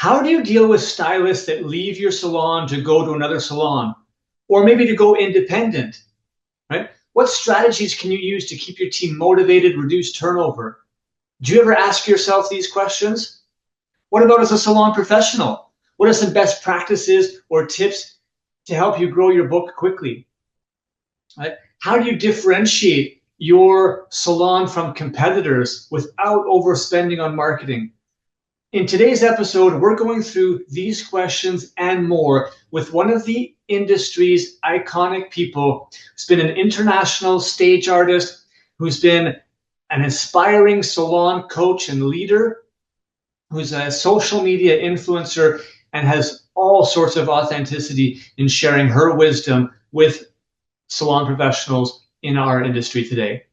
How do you deal with stylists that leave your salon to go to another salon or maybe to go independent, right? What strategies can you use to keep your team motivated, reduce turnover? Do you ever ask yourself these questions? What about as a salon professional? What are some best practices or tips to help you grow your book quickly? Right? How do you differentiate your salon from competitors without overspending on marketing? In today's episode, we're going through these questions and more with one of the industry's iconic people who's been an international stage artist, who's been an inspiring salon coach and leader, who's a social media influencer, and has all sorts of authenticity in sharing her wisdom with salon professionals in our industry today,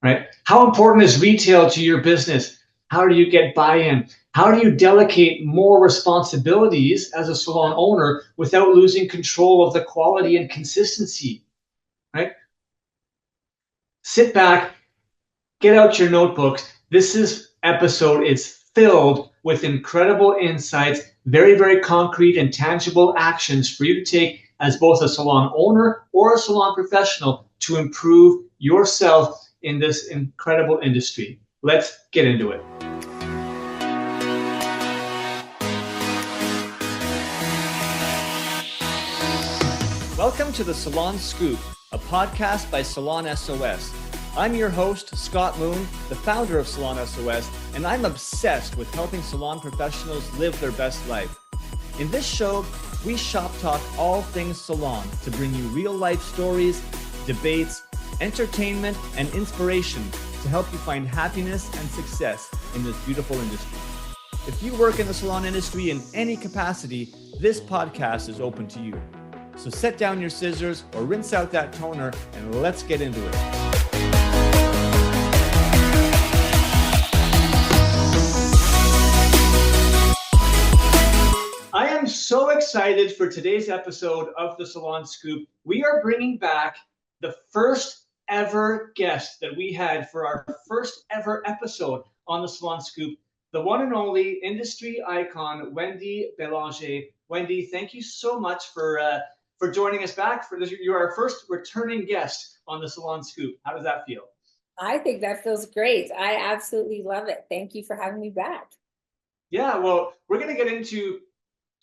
right? How important is retail to your business? How do you get buy-in? How do you delegate more responsibilities as a salon owner without losing control of the quality and consistency, right? Sit back, get out your notebooks. Episode is filled with incredible insights, very, very concrete and tangible actions for you to take as both a salon owner or a salon professional to improve yourself in this incredible industry. Let's get into it. Welcome to the Salon Scoop, a podcast by Salon S.O.S. I'm your host, Scott Moon, the founder of Salon S.O.S., and I'm obsessed with helping salon professionals live their best life. In this show, we shop talk all things salon to bring you real-life stories, debates, entertainment, and inspiration to help you find happiness and success in this beautiful industry. If you work in the salon industry in any capacity, this podcast is open to you. So set down your scissors or rinse out that toner and let's get into it. I am so excited for today's episode of the Salon Scoop. We are bringing back the first ever guest that we had for our first ever episode on the Salon Scoop, the one and only industry icon, Wendy Belanger. Wendy, thank you so much for joining us back. You're our first returning guest on the Salon Scoop. How does that feel? I think that feels great. I absolutely love it. Thank you for having me back. Yeah, well, we're going to get into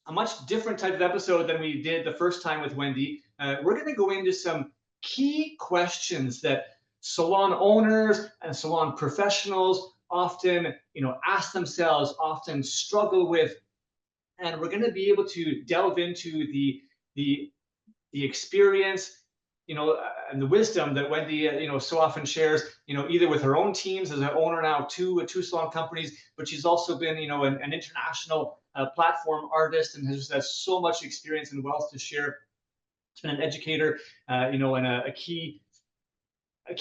a much different type of episode than we did the first time with Wendy. We're going to go into some key questions that salon owners and salon professionals often, ask themselves, often struggle with, and we're going to be able to delve into the experience, and the wisdom that Wendy, so often shares, either with her own teams as an owner now, two salon companies, but she's also been, an international platform artist and has so much experience and wealth to share. She's been an educator, and a key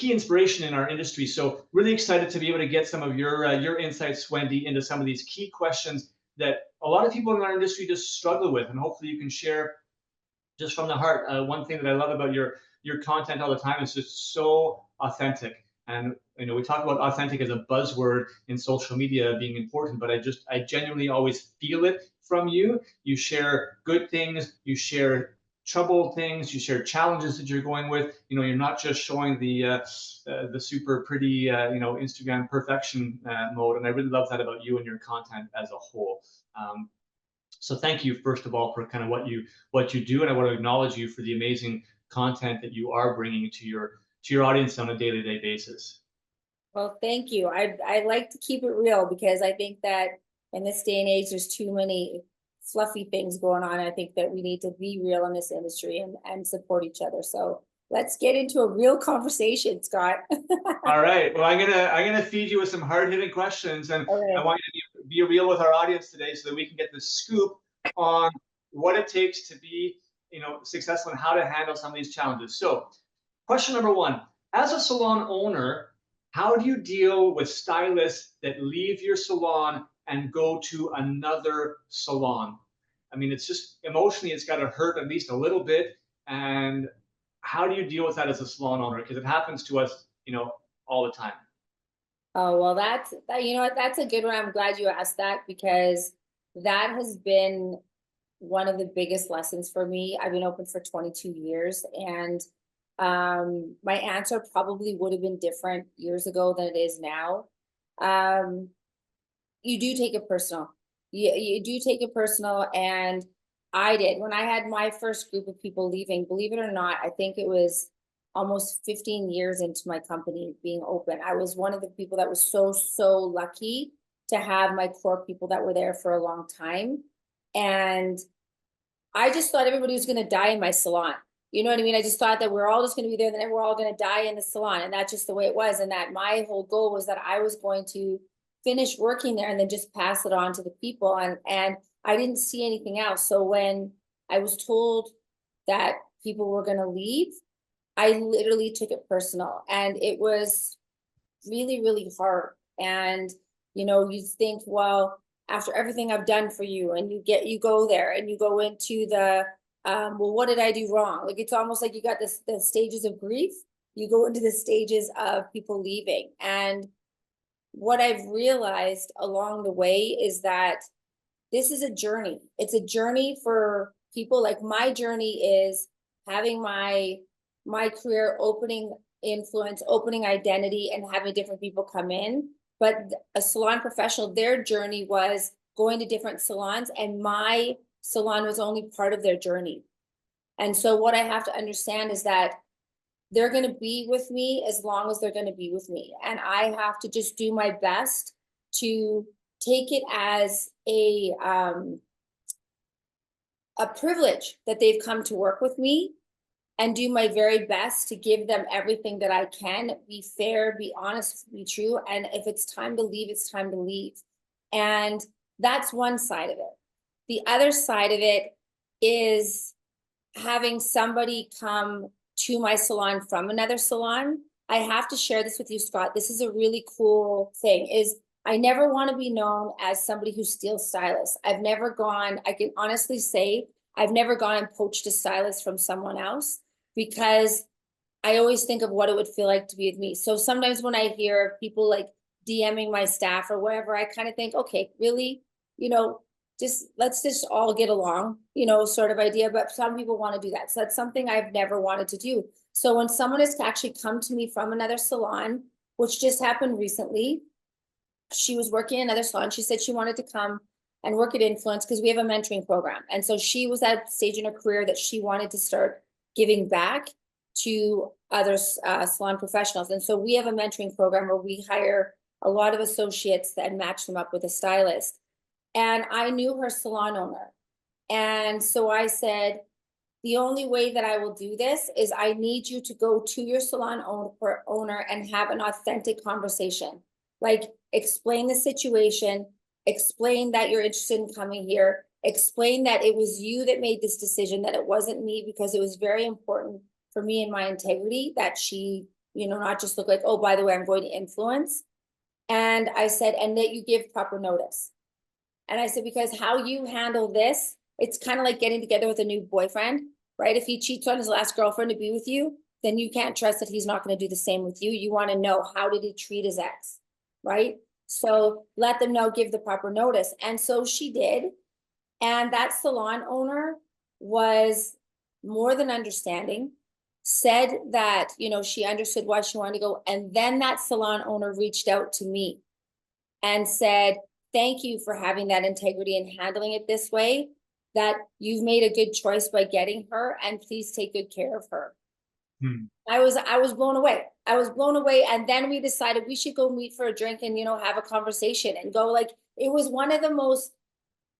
inspiration in our industry. So really excited to be able to get some of your insights, Wendy, into some of these key questions that a lot of people in our industry just struggle with, and hopefully you can share just from the heart. One thing that I love about your content all the time is just so authentic. And we talk about authentic as a buzzword in social media being important, but I genuinely always feel it from you. You share good things, you share troubled things, you share challenges that you're going with. You're not just showing the super pretty Instagram perfection mode. And I really love that about you and your content as a whole. So thank you, first of all, for kind of what you do, and I want to acknowledge you for the amazing content that you are bringing to your audience on a day-to-day basis. Well, thank you. I like to keep it real because I think that in this day and age, there's too many fluffy things going on. I think that we need to be real in this industry and support each other. So let's get into a real conversation, Scott. All right. Well, I'm gonna feed you with some hard-hitting questions, and I want you to be real with our audience today so that we can get the scoop on what it takes to be, successful and how to handle some of these challenges. So, question number one: as a salon owner, how do you deal with stylists that leave your salon and go to another salon? I mean, it's just emotionally, it's got to hurt at least a little bit. And how do you deal with that as a salon owner? Because it happens to us, all the time. Oh, well, that's a good one. I'm glad you asked that because that has been one of the biggest lessons for me. I've been open for 22 years, and my answer probably would have been different years ago than it is now. Um, you do take it personal. You do take it personal, and I did. When I had my first group of people leaving, believe it or not, I think it was almost 15 years into my company being open. I was one of the people that was so lucky to have my core people that were there for a long time. And I just thought everybody was going to die in my salon. You know what I mean? I just thought that we're all just going to be there, and then we're all going to die in the salon. And that's just the way it was. And that my whole goal was that I was going to finish working there and then just pass it on to the people. And I didn't see anything else. So when I was told that people were going to leave, I literally took it personal, and it was really hard. And you think, well, after everything I've done for you, and you go there and you go into the well, what did I do wrong? Like, it's almost like you got the stages of grief. You go into the stages of people leaving. And what I've realized along the way is that this is a journey. It's a journey for people. Like, my journey is having my career opening influence, opening identity, and having different people come in. But a salon professional, their journey was going to different salons, and my salon was only part of their journey. And so what I have to understand is that they're going to be with me as long as they're going to be with me. And I have to just do my best to take it as a privilege that they've come to work with me, and do my very best to give them everything that I can, be fair, be honest, be true. And if it's time to leave, it's time to leave. And that's one side of it. The other side of it is having somebody come to my salon from another salon. I have to share this with you, Scott. This is a really cool thing, is I never want to be known as somebody who steals stylists. I've never gone, I can honestly say, I've never gone and poached a stylist from someone else, because I always think of what it would feel like to be with me. So sometimes when I hear people like DMing my staff or whatever, I kind of think, okay, really, let's just all get along, sort of idea. But some people want to do that. So that's something I've never wanted to do. So when someone has actually come to me from another salon, which just happened recently, she was working in another salon. She said she wanted to come and work at Influence because we have a mentoring program. And so she was at a stage in her career that she wanted to start giving back to other salon professionals. And so we have a mentoring program where we hire a lot of associates and match them up with a stylist. And I knew her salon owner. And so I said, the only way that I will do this is I need you to go to your salon owner and have an authentic conversation. Like, explain the situation, explain that you're interested in coming here, explain that it was you that made this decision, that it wasn't me, because it was very important for me and my integrity that she, not just look like, oh, by the way, I'm going to Influence. And I said, and that you give proper notice. And I said, because how you handle this, it's kind of like getting together with a new boyfriend, right? If he cheats on his last girlfriend to be with you, then you can't trust that he's not going to do the same with you. You want to know, how did he treat his ex, right? So let them know, give the proper notice. And so she did. And that salon owner was more than understanding, said that, she understood why she wanted to go. And then that salon owner reached out to me and said, thank you for having that integrity and handling it this way, that you've made a good choice by getting her, and please take good care of her. I was blown away. I was blown away. And then we decided we should go meet for a drink and, have a conversation and go. Like, it was one of the most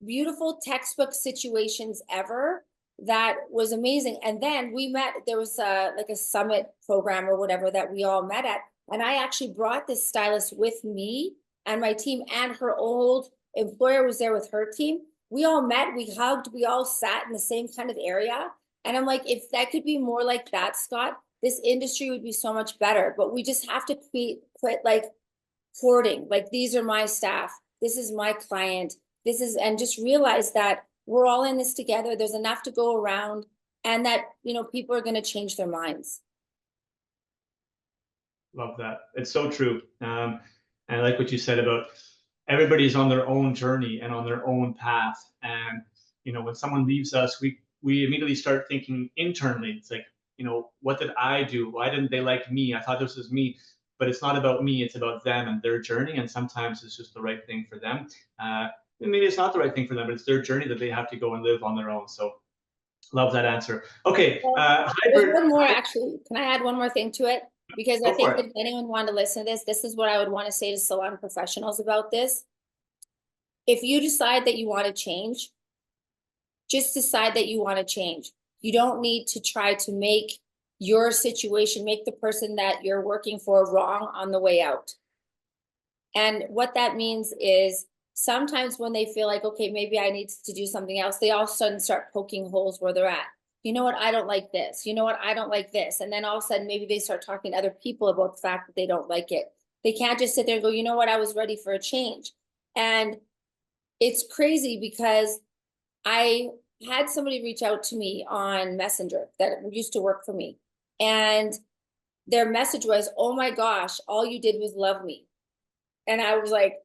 beautiful textbook situations ever. That was amazing. And then we met, there was like a summit program or whatever that we all met at. And I actually brought this stylist with me and my team, and her old employer was there with her team. We all met, we hugged, we all sat in the same kind of area. And I'm like, if that could be more like that, Scott, this industry would be so much better. But we just have to quit like hoarding. Like, these are my staff, this is my client, and just realize that we're all in this together. There's enough to go around, and that, people are going to change their minds. Love that. It's so true. And I like what you said about everybody's on their own journey and on their own path. And, you know, when someone leaves us, we immediately start thinking internally. It's like, you know, what did I do? Why didn't they like me? I thought this was me. But it's not about me, it's about them and their journey. And sometimes it's just the right thing for them. Maybe it's not the right thing for them, but it's their journey that they have to go and live on their own. So love that answer. Okay, There's hybrid. one more actually. Can I add one more thing to it? Because I Go for think it. if anyone wanted to listen to this, this is what I would want to say to salon professionals about this. If you decide that you want to change, just decide that you want to change. You don't need to try to make your situation, make the person that you're working for wrong on the way out. And what that means is sometimes when they feel like, okay, maybe I need to do something else, they all of a sudden start poking holes where they're at. You know what? I don't like this. You know what? I don't like this. And then all of a sudden, maybe they start talking to other people about the fact that they don't like it. They can't just sit there and go, you know what? I was ready for a change. And it's crazy because I had somebody reach out to me on Messenger that used to work for me. And their message was, oh my gosh, all you did was love me. And I was like,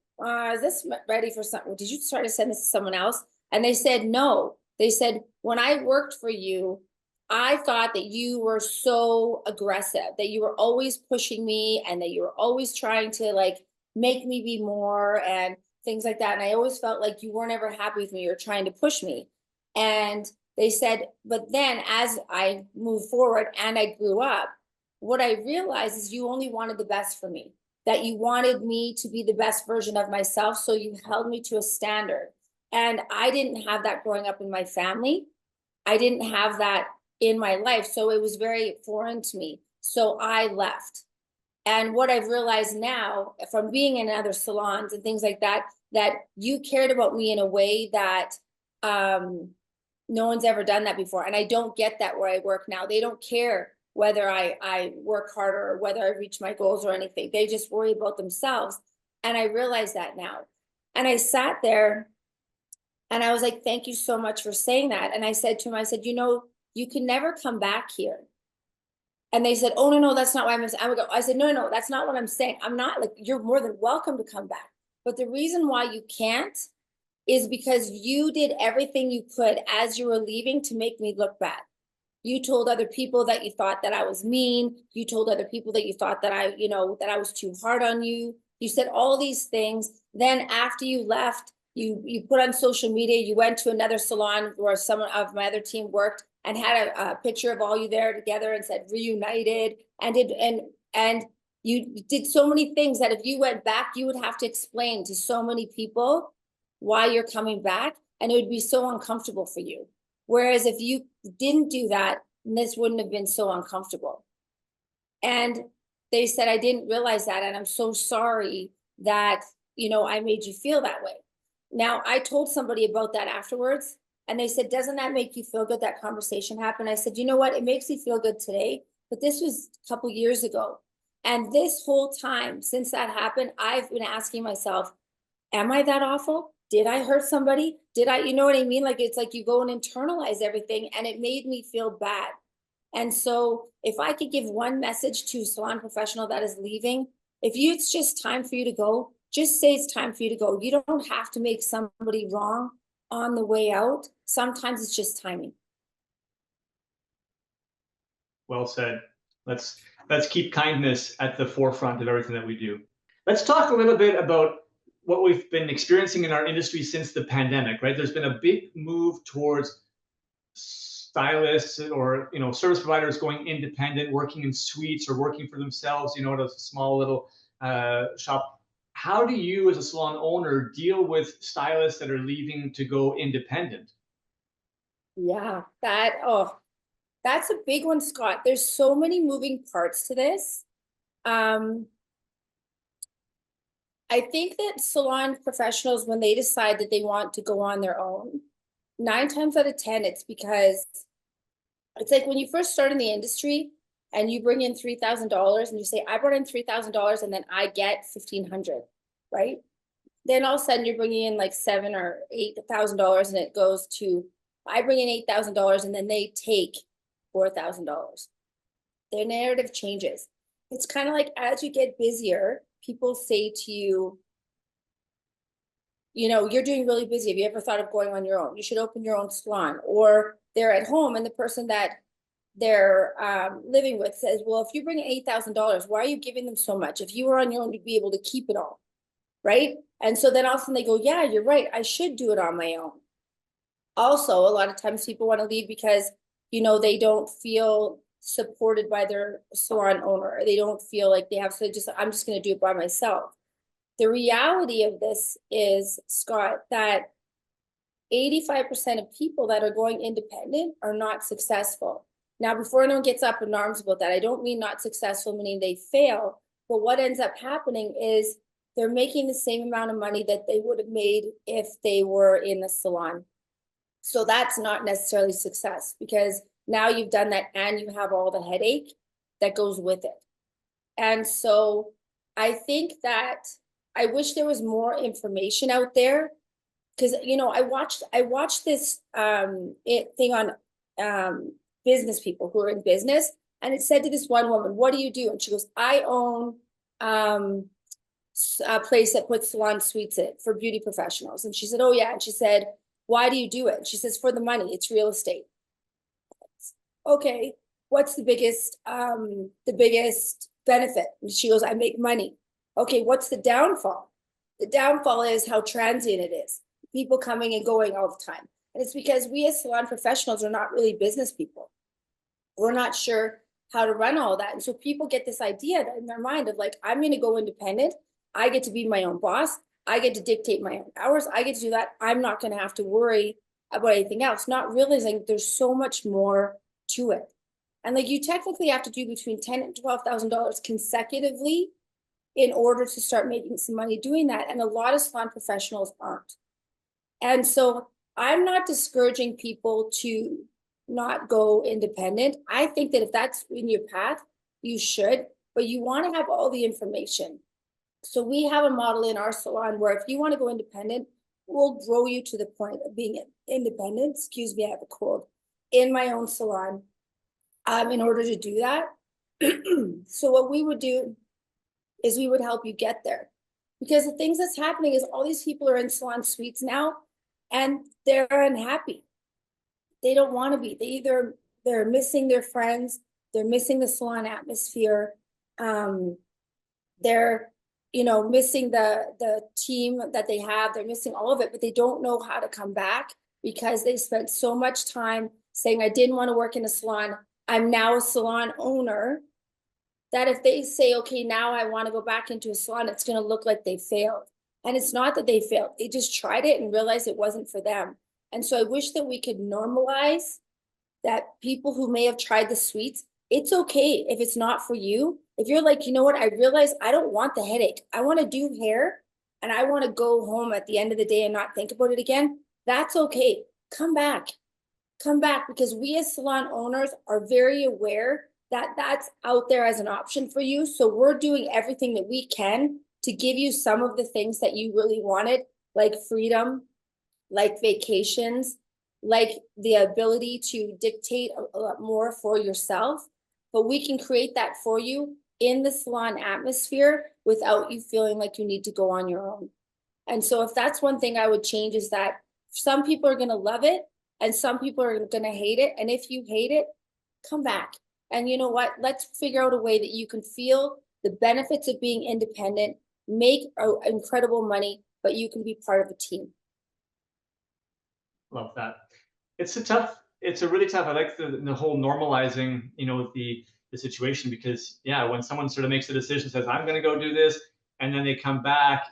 is this ready for something? Did you try to send this to someone else? And they said, no. They said, when I worked for you, I thought that you were so aggressive, that you were always pushing me and that you were always trying to like make me be more and things like that. And I always felt like you weren't ever happy with me or trying to push me. And they said, but then as I moved forward and I grew up, what I realized is you only wanted the best for me, that you wanted me to be the best version of myself. So you held me to a standard. And I didn't have that growing up in my family. I didn't have that in my life. So it was very foreign to me. So I left. And what I've realized now from being in other salons and things like that, that you cared about me in a way that no one's ever done that before. And I don't get that where I work now. They don't care whether I work harder or whether I reach my goals or anything. They just worry about themselves. And I realize that now. And I sat there and I was like, thank you so much for saying that. And I said to him, I said, you know, you can never come back here. And they said, oh, no, that's not what I'm saying. I said, no, that's not what I'm saying. I'm not like, you're more than welcome to come back. But the reason why you can't is because you did everything you could as you were leaving to make me look bad. You told other people that you thought that I was mean. You told other people that you thought that that I was too hard on you. You said all these things. Then after you left, you put on social media, you went to another salon where someone of my other team worked and had a picture of all you there together and said reunited and you did so many things that if you went back, you would have to explain to so many people why you're coming back, and it would be so uncomfortable for you. Whereas if you didn't do that, this wouldn't have been so uncomfortable. And they said, I didn't realize that. And I'm so sorry that, I made you feel that way. Now, I told somebody about that afterwards, and they said, doesn't that make you feel good that conversation happened? I said, you know what? It makes me feel good today, but this was a couple years ago. And this whole time since that happened, I've been asking myself, am I that awful? Did I hurt somebody? Did I, you know what I mean? Like, it's like you go and internalize everything, and it made me feel bad. And so if I could give one message to a salon professional that is leaving, if it's just time for you to go, just say it's time for you to go. You don't have to make somebody wrong on the way out. Sometimes it's just timing. Well said. Let's keep kindness at the forefront of everything that we do. Let's talk a little bit about what we've been experiencing in our industry since the pandemic, right? There's been a big move towards stylists or service providers going independent, working in suites or working for themselves, at a small little shop. How do you, as a salon owner, deal with stylists that are leaving to go independent? Yeah, that's a big one, Scott. There's so many moving parts to this. I think that salon professionals, when they decide that they want to go on their own, 9 times out of 10, it's because it's like when you first start in the industry and you bring in $3,000 and you say, I brought in $3,000 and then I get 1,500, right? Then all of a sudden you're bringing in like $7,000 or $8,000 and it goes to, I bring in $8,000 and then they take $4,000. Their narrative changes. It's kind of like as you get busier, people say to you, you know, you're doing really busy. Have you ever thought of going on your own? You should open your own salon. Or they're at home and the person that they're living with says, well, if you bring $8,000, why are you giving them so much? If you were on your own, you'd be able to keep it all, right? And so then all of a sudden they go, yeah, you're right. I should do it on my own. Also, a lot of times people want to leave because, you know, they don't feel supported by their salon owner. They don't feel like they have to just, I'm just going to do it by myself. The reality of this is, Scott, that 85% of people that are going independent are not successful. Now, before anyone gets up in arms about that, I don't mean not successful, meaning they fail. But what ends up happening is they're making the same amount of money that they would have made if they were in the salon. So that's not necessarily success, because now you've done that and you have all the headache that goes with it. And so I think that I wish there was more information out there, because, you know, I watched this thing on business people who are in business, and it said to this one woman, what do you do? And she goes, I own a place that puts salon suites in for beauty professionals. And she said, oh yeah. And she said, why do you do it? And she says, for the money. It's real estate. Okay, what's the biggest benefit? And she goes, I make money. Okay, what's the downfall? The downfall is how transient it is. People coming and going all the time. And it's because we as salon professionals are not really business people. We're not sure how to run all that. And so people get this idea in their mind of like, I'm going to go independent. I get to be my own boss. I get to dictate my own hours. I get to do that. I'm not going to have to worry about anything else, not realizing there's so much more to it. And like, you technically have to do between $10,000 and $12,000 consecutively in order to start making some money doing that. And a lot of salon professionals aren't. And so I'm not discouraging people to not go independent. I think that if that's in your path, you should, but you want to have all the information. So we have a model in our salon where if you want to go independent, we'll grow you to the point of being independent. Excuse me, I have a cold. In my own salon, in order to do that. So what we would do is we would help you get there. Because the things that's happening is all these people are in salon suites now and they're unhappy. They don't want to be. They're missing their friends, they're missing the salon atmosphere. They're, you know, missing the team that they have, they're missing all of it, but they don't know how to come back because they spent so much time saying, I didn't want to work in a salon. I'm now a salon owner. That if they say, okay, now I want to go back into a salon, it's going to look like they failed. And it's not that they failed. They just tried it and realized it wasn't for them. And so I wish that we could normalize that people who may have tried the sweets, it's okay if it's not for you. If you're like, you know what, I realize I don't want the headache. I want to do hair and I want to go home at the end of the day and not think about it again. That's okay. Come back. Come back, because we as salon owners are very aware that that's out there as an option for you. So we're doing everything that we can to give you some of the things that you really wanted, like freedom, like vacations, like the ability to dictate a lot more for yourself. But we can create that for you in the salon atmosphere without you feeling like you need to go on your own. And so if that's one thing I would change, is that some people are going to love it and some people are going to hate it. And if you hate it, come back. And you know what? Let's figure out a way that you can feel the benefits of being independent, make incredible money, but you can be part of a team. Love that. It's a really tough. I like the whole normalizing, you know, the situation, because yeah, when someone sort of makes a decision, says, I'm going to go do this, and then they come back,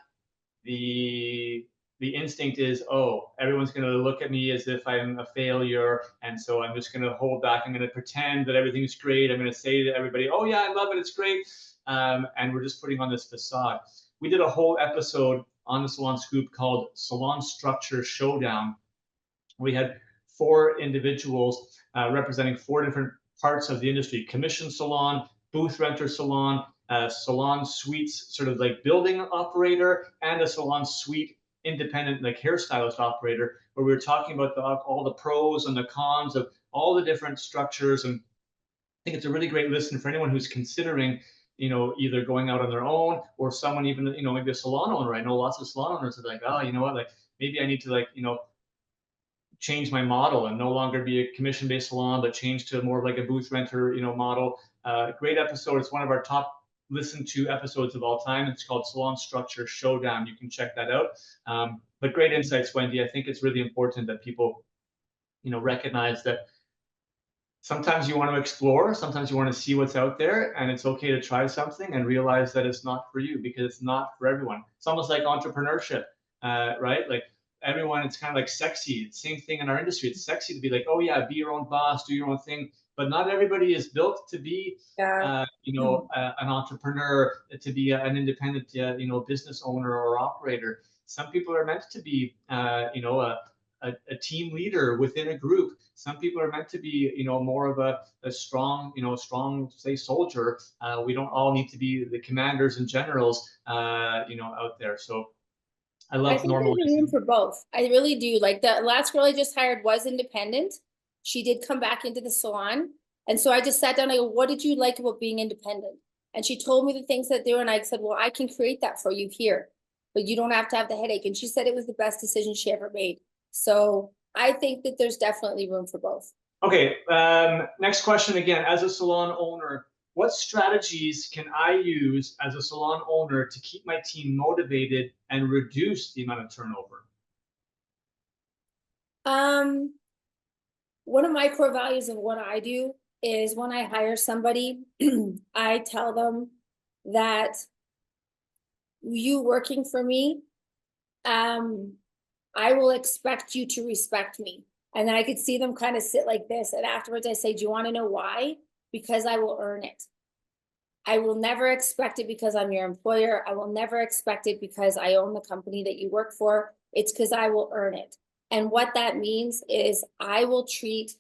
the instinct is, oh, everyone's going to look at me as if I'm a failure, and so I'm just going to hold back. I'm going to pretend that everything's great. I'm going to say to everybody, oh yeah, I love it, it's great, and we're just putting on this facade. We did a whole episode on the Salon Scoop called Salon Structure Showdown. We had 4 individuals representing 4 different parts of the industry: commission salon, booth renter salon, salon suites, sort of like building operator, and a salon suite independent, like hairstylist operator, where we were talking about all the pros and the cons of all the different structures. And I think it's a really great listen for anyone who's considering, either going out on their own, or someone even, maybe a salon owner. I know lots of salon owners are like, oh, you know what, like maybe I need to, like, change my model and no longer be a commission-based salon, but change to more of like a booth renter, model. Great episode. It's one of our top listened to episodes of all time. It's called Salon Structure Showdown. You can check that out. But great insights, Wendy. I think it's really important that people, recognize that sometimes you want to explore, sometimes you want to see what's out there, and it's okay to try something and realize that it's not for you, because it's not for everyone. It's almost like entrepreneurship, right? Like everyone, it's kind of like sexy. Same thing in our industry. It's sexy to be like, oh yeah, be your own boss, do your own thing. But not everybody is built to be, Yeah. an entrepreneur, to be an independent, business owner or operator. Some people are meant to be, a team leader within a group. Some people are meant to be, more of a strong, say, soldier. We don't all need to be the commanders and generals, out there. So I I love think there's room normalizing. for both. I really do. Like the last girl I just hired was independent. She did come back into the salon. And so I just sat down and I go, what did you like about being independent? And she told me the things that they were, and I said, well, I can create that for you here, but you don't have to have the headache. And she said it was the best decision she ever made. So I think that there's definitely room for both. Okay, next question again. As a salon owner, what strategies can I use as a salon owner to keep my team motivated and reduce the amount of turnover? Um, One of my core values of what I do is when I hire somebody, I tell them that you working for me, um, I will expect you to respect me. And then I could see them kind of sit like this. And afterwards I say, do you want to know why? Because I will earn it. I will never expect it because I'm your employer. I will never expect it because I own the company that you work for. It's because I will earn it. And what that means is I will treat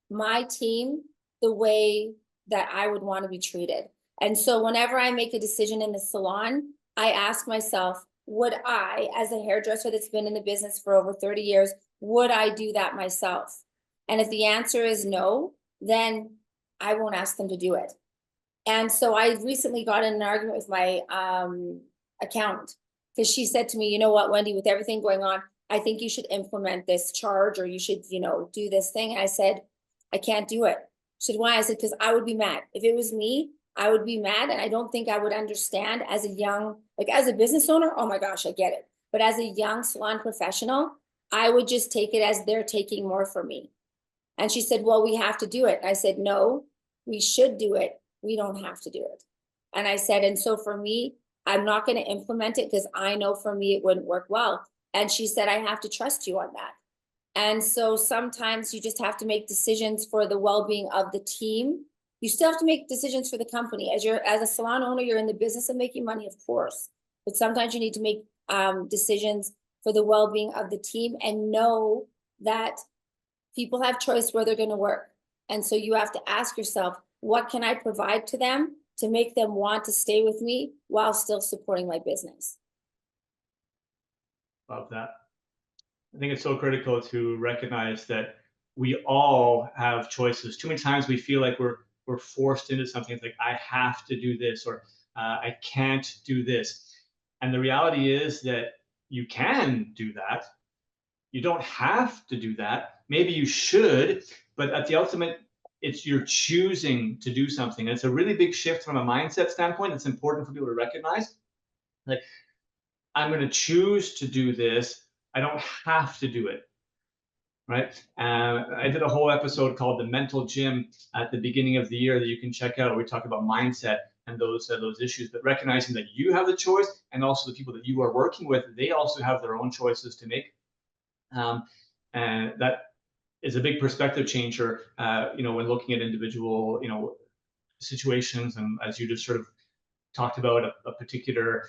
my team the way that I would want to be treated. And so whenever I make a decision in the salon, I ask myself, would I, as a hairdresser that's been in the business for over 30 years, would I do that myself? And if the answer is no, then I won't ask them to do it. And so I recently got in an argument with my accountant, because she said to me, you know what, Wendy, with everything going on, I think you should implement this charge, or you should, do this thing. And I said, I can't do it. She said, why? I said, because I would be mad. If it was me, I would be mad. And I don't think I would understand as a young, like as a business owner, oh my gosh, I get it. But as a young salon professional, I would just take it as they're taking more from me. And she said, well, we have to do it. And I said, no, we should do it. We don't have to do it. And I said, and so for me, I'm not going to implement it because I know for me it wouldn't work well. And she said, I have to trust you on that. And so sometimes you just have to make decisions for the well-being of the team. You still have to make decisions for the company. As a salon owner, you're in the business of making money, of course. But sometimes you need to make decisions for the well-being of the team and know that people have choice where they're going to work. And so you have to ask yourself, what can I provide to them to make them want to stay with me while still supporting my business? Love that. I think it's so critical to recognize that we all have choices. Too many times we feel like we're forced into something. It's like, I have to do this, or I can't do this. And the reality is that you can do that. You don't have to do that. Maybe you should, but at the ultimate, it's you're choosing to do something. And it's a really big shift from a mindset standpoint. It's important for people to recognize. Like, I'm going to choose to do this. I don't have to do it. Right. I did a whole episode called The Mental Gym at the beginning of the year that you can check out. We talk about mindset and those issues, but recognizing that you have the choice, and also the people that you are working with, they also have their own choices to make. And that is a big perspective changer, when looking at individual, situations. And as you just sort of talked about a particular,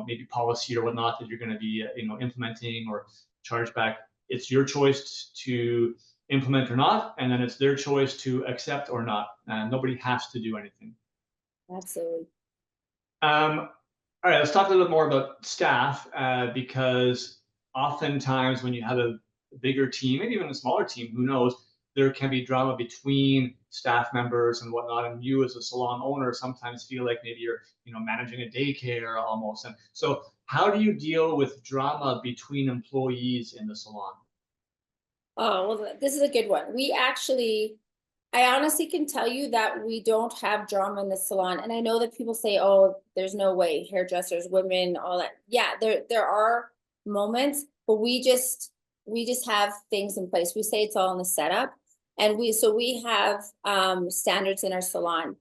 maybe policy or whatnot that you're going to be, implementing or charge back. It's your choice to implement or not, and then it's their choice to accept or not. And nobody has to do anything. Absolutely. All right, let's talk a little bit more about staff, because oftentimes when you have a bigger team, maybe even a smaller team, who knows, there can be drama between staff members and whatnot, and you as a salon owner sometimes feel like maybe you're, managing a daycare almost. And so how do you deal with drama between employees in the salon? Oh, well, this is a good one. I honestly can tell you that we don't have drama in the salon. And I know that people say, oh, there's no way, hairdressers, women, all that. Yeah, there are moments, but we just have things in place. We say it's all in the setup. And we have standards in our salon.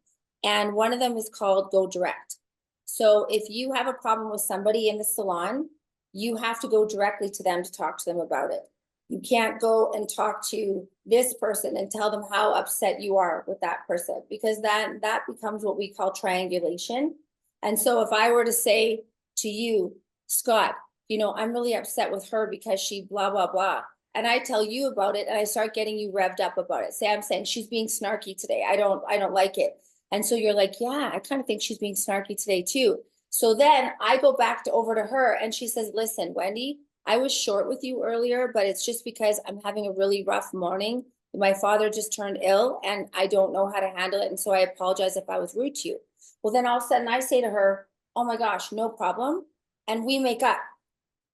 And one of them is called go direct. So if you have a problem with somebody in the salon, you have to go directly to them to talk to them about it. You can't go and talk to this person and tell them how upset you are with that person, because that becomes what we call triangulation. And so if I were to say to you, Scott, I'm really upset with her because she blah, blah, blah. And I tell you about it and I start getting you revved up about it. Say, I'm saying she's being snarky today. I don't like it. And so you're like, yeah, I kind of think she's being snarky today too. So then I go back over to her and she says, listen, Wendy, I was short with you earlier, but it's just because I'm having a really rough morning. My father just turned ill and I don't know how to handle it. And so I apologize if I was rude to you. Well, then all of a sudden I say to her, oh my gosh, no problem. And we make up.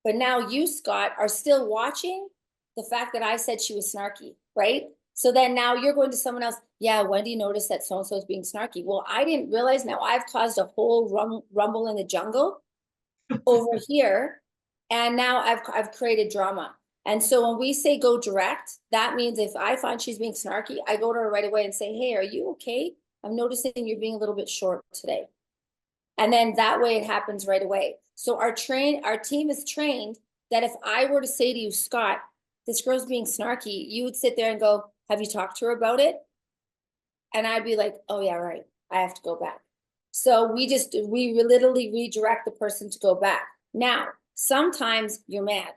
But now you, Scott, are still watching the fact that I said she was snarky, right? So then now you're going to someone else. Yeah, Wendy noticed that so-and-so is being snarky. Well, I didn't realize now I've caused a whole rumble in the jungle over here. And now I've created drama. And so when we say go direct, that means if I find she's being snarky, I go to her right away and say, hey, are you okay? I'm noticing you're being a little bit short today. And then that way it happens right away. So our team is trained that if I were to say to you, Scott, this girl's being snarky, you would sit there and go, have you talked to her about it? And I'd be like, oh yeah, right. I have to go back. So we literally redirect the person to go back. Now, sometimes you're mad.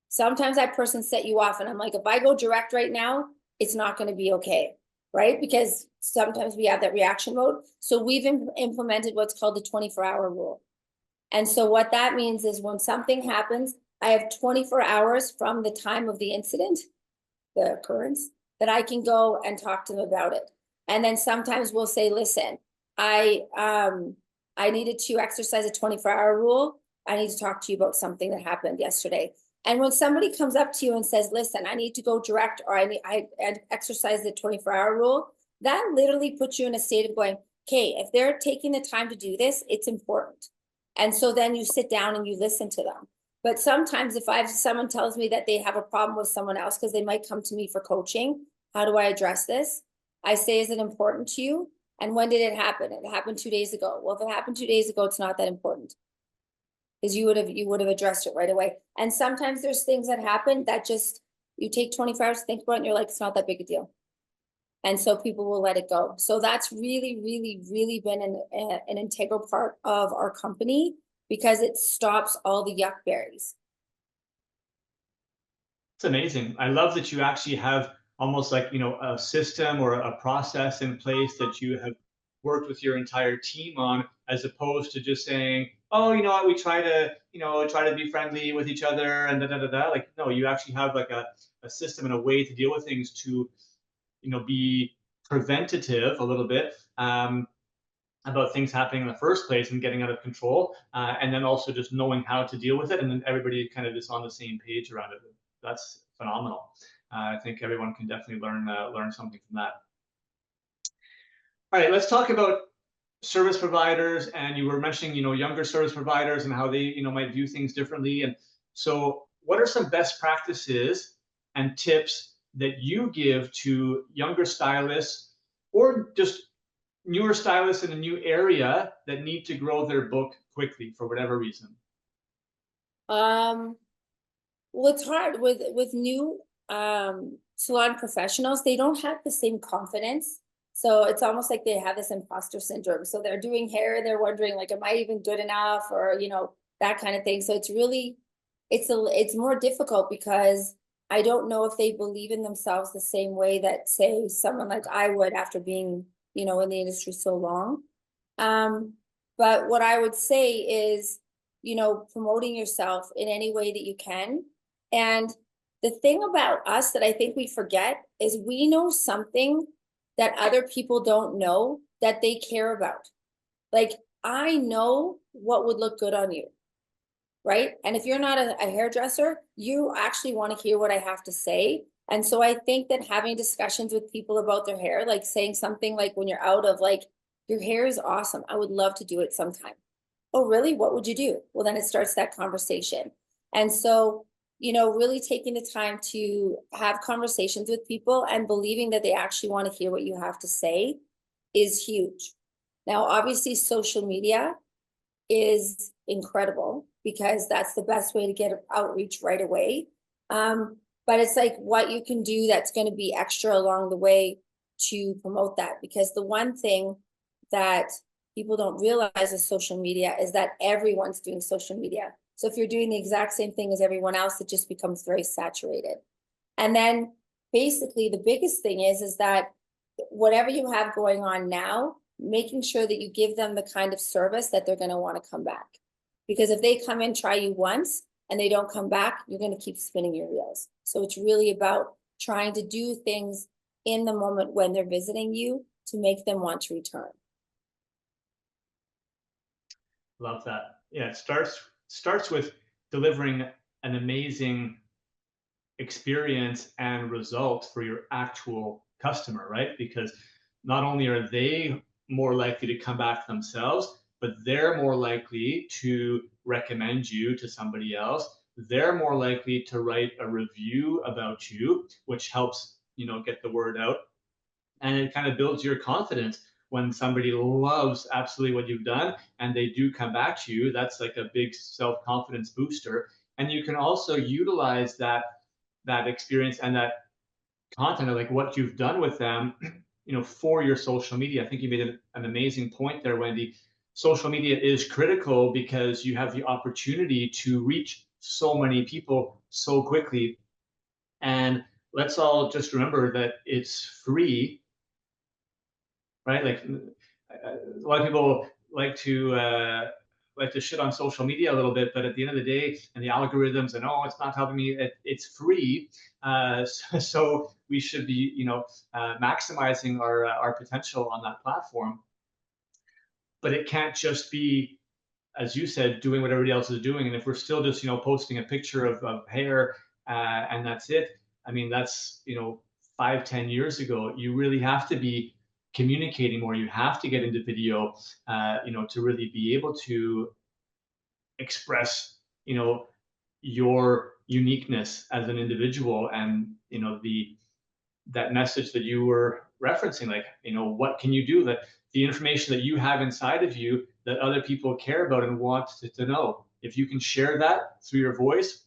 Sometimes that person set you off and I'm like, if I go direct right now, it's not going to be okay, right? Because sometimes we have that reaction mode. So we've implemented what's called the 24-hour rule. And so what that means is when something happens, I have 24 hours from the time of the incident, the occurrence, that I can go and talk to them about it. And then sometimes we'll say, listen, I needed to exercise a 24-hour rule. I need to talk to you about something that happened yesterday. And when somebody comes up to you and says, listen, I need to go direct, or I exercise the 24-hour rule, that literally puts you in a state of going, okay, if they're taking the time to do this, it's important. And so then you sit down and you listen to them. But sometimes if someone tells me that they have a problem with someone else, because they might come to me for coaching, how do I address this? I say, is it important to you? And when did it happen? It happened 2 days ago. Well, if it happened 2 days ago, it's not that important, because you would have addressed it right away. And sometimes there's things that happen that just, you take 24 hours to think about it and you're like, it's not that big a deal. And so people will let it go. So that's really, really, really been an integral part of our company, because it stops all the yuck berries. It's amazing. I love that you actually have almost like, a system or a process in place that you have worked with your entire team on, as opposed to just saying, oh, you know what, we try to be friendly with each other and da da da da. Like, no, you actually have like a system and a way to deal with things to, be preventative a little bit, about things happening in the first place and getting out of control, and then also just knowing how to deal with it, and then everybody kind of just on the same page around it. That's phenomenal. I think everyone can definitely learn something from that. All right, let's talk about service providers. And you were mentioning, younger service providers and how they, might view things differently. And so, what are some best practices and tips that you give to younger stylists, or just newer stylists in a new area that need to grow their book quickly for whatever reason? Well, it's hard with new salon professionals. They don't have the same confidence. So it's almost like they have this imposter syndrome. So they're doing hair and they're wondering, like, am I even good enough? Or, that kind of thing. So it's more difficult, because I don't know if they believe in themselves the same way that, say, someone like I would, after being, in the industry so long. But what I would say is, promoting yourself in any way that you can. And the thing about us that I think we forget is we know something that other people don't know that they care about. Like, I know what would look good on you, right? And if you're not a hairdresser, you actually want to hear what I have to say. And so I think that having discussions with people about their hair, like saying something like when you're out of like, your hair is awesome. I would love to do it sometime. Oh, really? What would you do? Well, then it starts that conversation. And so, really taking the time to have conversations with people and believing that they actually want to hear what you have to say is huge. Now, obviously, social media is incredible because that's the best way to get outreach right away. But it's like what you can do that's going to be extra along the way to promote that. Because the one thing that people don't realize with social media is that everyone's doing social media. So if you're doing the exact same thing as everyone else, it just becomes very saturated. And then basically the biggest thing is that whatever you have going on now, making sure that you give them the kind of service that they're going to want to come back. Because if they come in, try you once, and they don't come back, you're going to keep spinning your wheels. So it's really about trying to do things in the moment when they're visiting you to make them want to return. Love that. Yeah, it starts with delivering an amazing experience and result for your actual customer, right? Because not only are they more likely to come back themselves, but they're more likely to recommend you to somebody else. They're more likely to write a review about you, which helps, get the word out. And it kind of builds your confidence when somebody loves absolutely what you've done and they do come back to you. That's like a big self-confidence booster. And you can also utilize that experience and that content of like what you've done with them, for your social media. I think you made an amazing point there, Wendy. Social media is critical because you have the opportunity to reach so many people so quickly. And let's all just remember that it's free, right? Like a lot of people like to shit on social media a little bit, but at the end of the day, and the algorithms and it's not helping me. It's free, so we should be maximizing our potential on that platform. But it can't just be, as you said, doing what everybody else is doing. And if we're still just posting a picture of hair and that's it, I mean that's 5-10 years ago. You really have to be communicating more. You have to get into video, to really be able to express, your uniqueness as an individual, and that message that you were referencing, like, what can you do, that the information that you have inside of you that other people care about and want to know. If you can share that through your voice,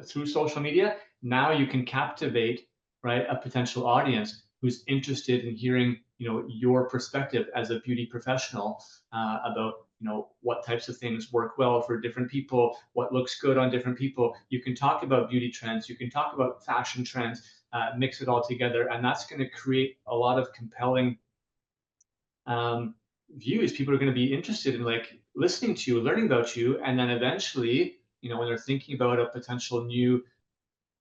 through social media, now you can captivate, right, a potential audience who's interested in hearing, your perspective as a beauty professional about, what types of things work well for different people, what looks good on different people. You can talk about beauty trends, you can talk about fashion trends, mix it all together, and that's going to create a lot of compelling views. People are going to be interested in like listening to you, learning about you, and then eventually, when they're thinking about a potential new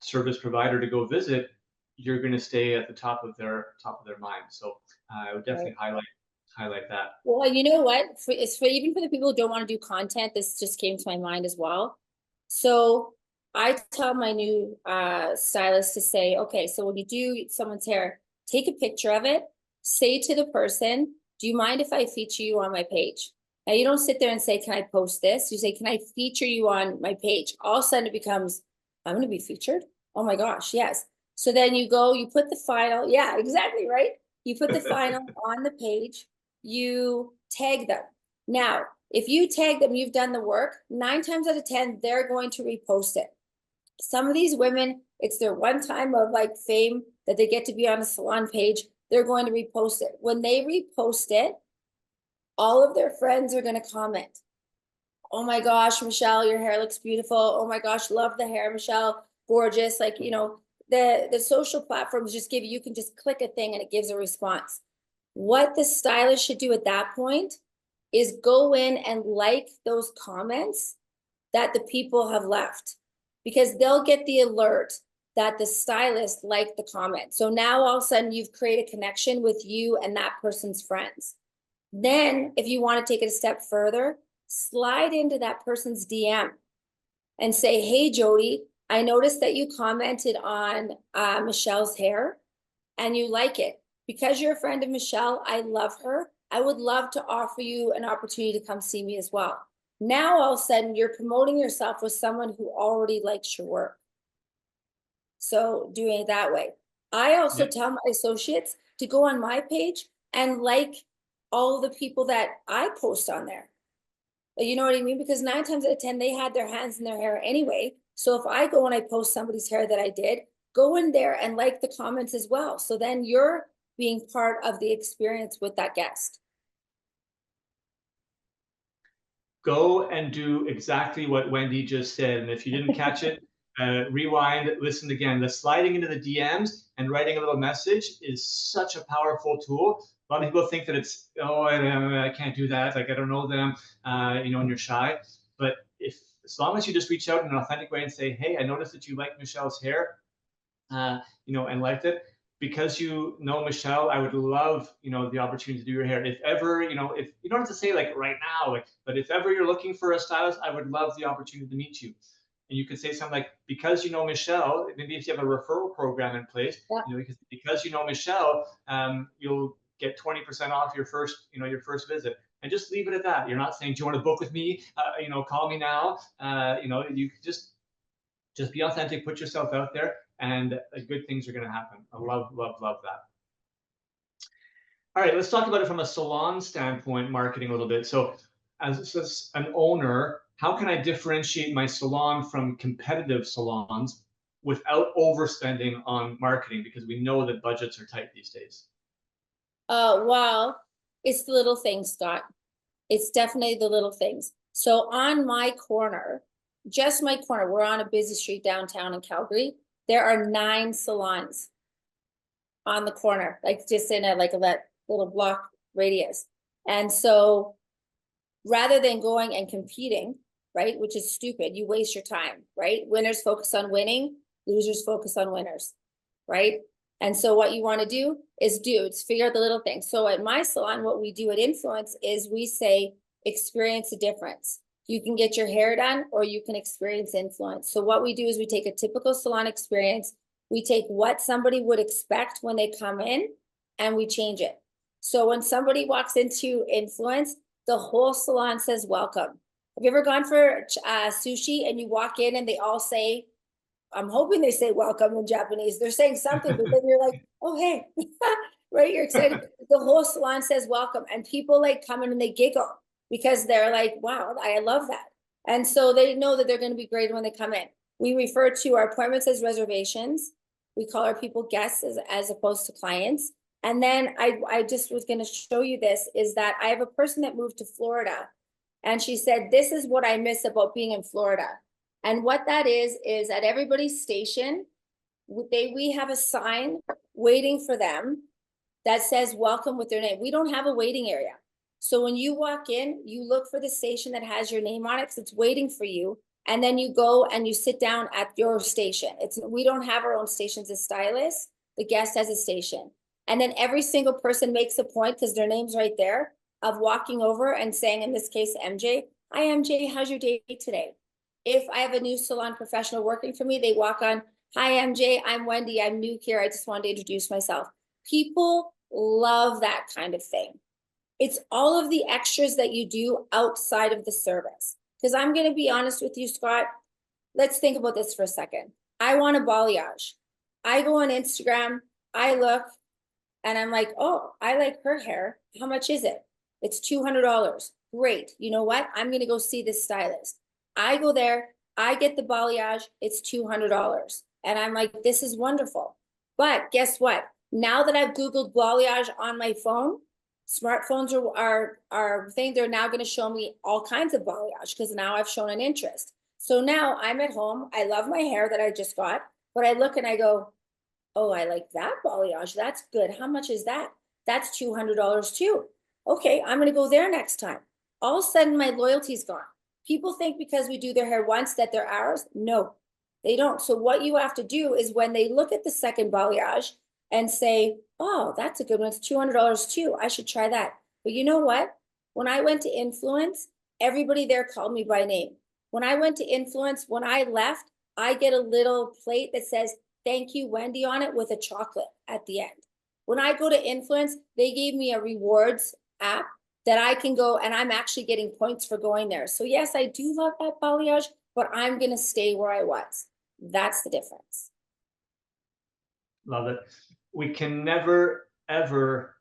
service provider to go visit, you're going to stay at the top of their mind. So I would definitely highlight that. Well, you know what? It's for even for the people who don't want to do content, this just came to my mind as well. So I tell my new stylist to say, okay, so when you do someone's hair, take a picture of it, say to the person, do you mind if I feature you on my page? Now you don't sit there and say, can I post this? You say, can I feature you on my page? All of a sudden it becomes, I'm going to be featured. Oh my gosh, yes. So then you go, you put the final, yeah, exactly, right? You put the final on the page, you tag them. Now, if you tag them, you've done the work, 9 times out of 10, they're going to repost it. Some of these women, it's their one time of like fame that they get to be on a salon page. They're going to repost it. When they repost it, all of their friends are going to comment. Oh my gosh, Michelle, your hair looks beautiful. Oh my gosh, love the hair, Michelle. Gorgeous. Like, the social platforms just give you can just click a thing and it gives a response. What the stylist should do at that point is go in and like those comments that the people have left. because they'll get the alert that the stylist liked the comment. So now all of a sudden you've created a connection with you and that person's friends. Then if you want to take it a step further, slide into that person's DM and say, hey, Jody, I noticed that you commented on Michelle's hair and you like it. Because you're a friend of Michelle, I love her. I would love to offer you an opportunity to come see me as well. Now, all of a sudden, you're promoting yourself with someone who already likes your work. So doing it that way. I also tell my associates to go on my page and like all the people that I post on there. You know what I mean? Because 9 times out of 10, they had their hands in their hair anyway. So if I go and I post somebody's hair that I did, go in there and like the comments as well. So then you're being part of the experience with that guest. Go and do exactly what Wendy just said. And if you didn't catch it, rewind, listen again. The sliding into the DMs and writing a little message is such a powerful tool. A lot of people think that it's, oh, I can't do that. Like, I don't know them, you know, and you're shy. But as long as you just reach out in an authentic way and say, hey, I noticed that you like Michelle's hair, you know, and liked it. Because you know Michelle, I would love, you know, the opportunity to do your hair. If ever, you know, if you don't have to say like right now, like, but if ever you're looking for a stylist, I would love the opportunity to meet you. And you could say something like, because you know Michelle, maybe if you have a referral program in place, you know, because you know Michelle, you'll get 20% off your first, you know, your first visit. And just leave it at that. You're not saying, do you want to book with me? You know, call me now. You know, you just be authentic, put yourself out there, and good things are going to happen. I love, love, love that. All right, let's talk about it from a salon standpoint, marketing a little bit. So as an owner, how can I differentiate my salon from competitive salons without overspending on marketing? Because we know that budgets are tight these days. Well, it's the little things, Scott. It's definitely the little things. So on my corner, just my corner, we're on a busy street downtown in Calgary. There are 9 salons on the corner, like just in a little block radius. And so rather than going and competing, right, which is stupid, you waste your time, right? Winners focus on winning, losers focus on winners, right? And so what you want to do is figure out the little things. So at my salon, what we do at Influence is we say, experience a difference. You can get your hair done or you can experience influence. So what we do is we take a typical salon experience, we take what somebody would expect when they come in and we change it. So when somebody walks into Influence, the whole salon says welcome. Have you ever gone for sushi and you walk in and they all say, I'm hoping they say welcome in Japanese. They're saying something, but then you're like, oh, hey, right? You're excited. The whole salon says welcome and people like come in and they giggle because they're like, wow, I love that. And so they know that they're going to be great when they come in. We refer to our appointments as reservations. We call our people guests as opposed to clients. And then I just was going to show you this is that I have a person that moved to Florida and she said, this is what I miss about being in Florida. And what that is at everybody's station, we have a sign waiting for them that says welcome with their name. We don't have a waiting area. So when you walk in, you look for the station that has your name on it because it's waiting for you. And then you go and you sit down at your station. We don't have our own stations as stylists. The guest has a station. And then every single person makes a point because their name's right there of walking over and saying, in this case, MJ, hi, MJ, how's your day today? If I have a new salon professional working for me, they walk on, hi, MJ, I'm Wendy, I'm new here. I just wanted to introduce myself. People love that kind of thing. It's all of the extras that you do outside of the service. Because I'm going to be honest with you, Scott, let's think about this for a second. I want a balayage. I go on Instagram, I look, and I'm like, oh, I like her hair. How much is it? It's $200. Great. You know what? I'm going to go see this stylist. I go there, I get the balayage, it's $200. And I'm like, this is wonderful. But guess what? Now that I've Googled balayage on my phone, smartphones are thing, they're now going to show me all kinds of balayage because now I've shown an interest. So now I'm at home. I love my hair that I just got, but I look and I go, oh, I like that balayage. That's good. How much is that? That's $200 too. Okay, I'm going to go there next time. All of a sudden, my loyalty's gone. People think because we do their hair once that they're ours. No, They don't. So what you have to do is when they look at the second balayage and say, oh, that's a good one. It's $200 too. I should try that. But you know what? When I went to Influence, everybody there called me by name. When I went to Influence, when I left, I get a little plate that says, thank you, Wendy, on it with a chocolate at the end. When I go to Influence, they gave me a rewards app that I can go and I'm actually getting points for going there. So yes, I do love that balayage, but I'm going to stay where I was. That's the difference. Love it. We can never, ever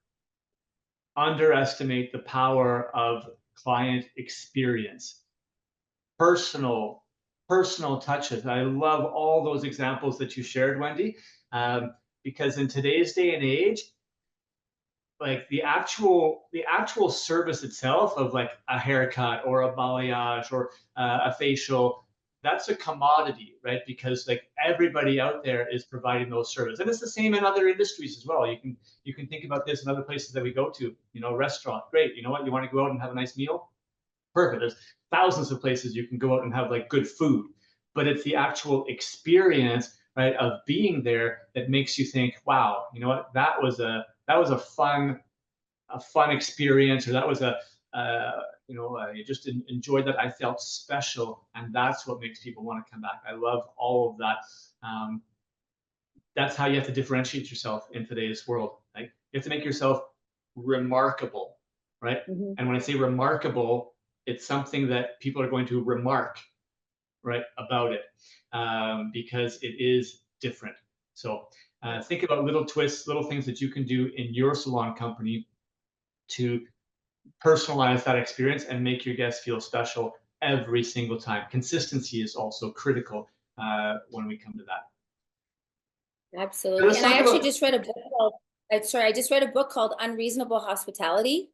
underestimate the power of client experience, personal, personal touches. I love all those examples that you shared, Wendy, because in today's day and age, like the actual service itself of like a haircut or a balayage or a facial, that's a commodity, right? Because like everybody out there is providing those services, and it's the same in other industries as well. You can think about this in other places that we go to. Restaurant, great. You know what? You want to go out and have a nice meal? Perfect. There's thousands of places you can go out and have like good food, but it's the actual experience, right, of being there that makes you think, wow, you know what? That was a fun experience, or that was I just enjoyed that. I felt special, and that's what makes people want to come back. I love all of that. That's how you have to differentiate yourself in today's world. Like you have to make yourself remarkable, right? Mm-hmm. And when I say remarkable, it's something that people are going to remark, right, about it, because it is different. So think about little twists, little things that you can do in your salon company to personalize that experience and make your guests feel special every single time. Consistency is also critical when we come to that. Absolutely. Let's And I talk actually about. just read a book called, I just read a book called Unreasonable Hospitality.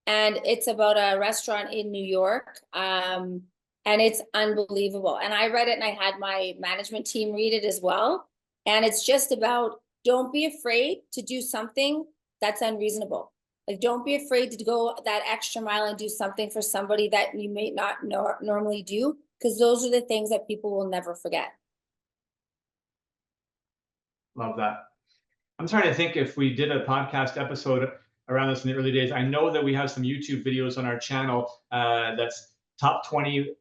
And it's about a restaurant in New York. And it's unbelievable. And I read it and I had my management team read it as well. And it's just about don't be afraid to do something that's unreasonable. Like don't be afraid to go that extra mile and do something for somebody that you may not normally do, because those are the things that people will never forget. Love that. I'm trying to think if we did a podcast episode around this in the early days. I know that we have some YouTube videos on our channel that's top 20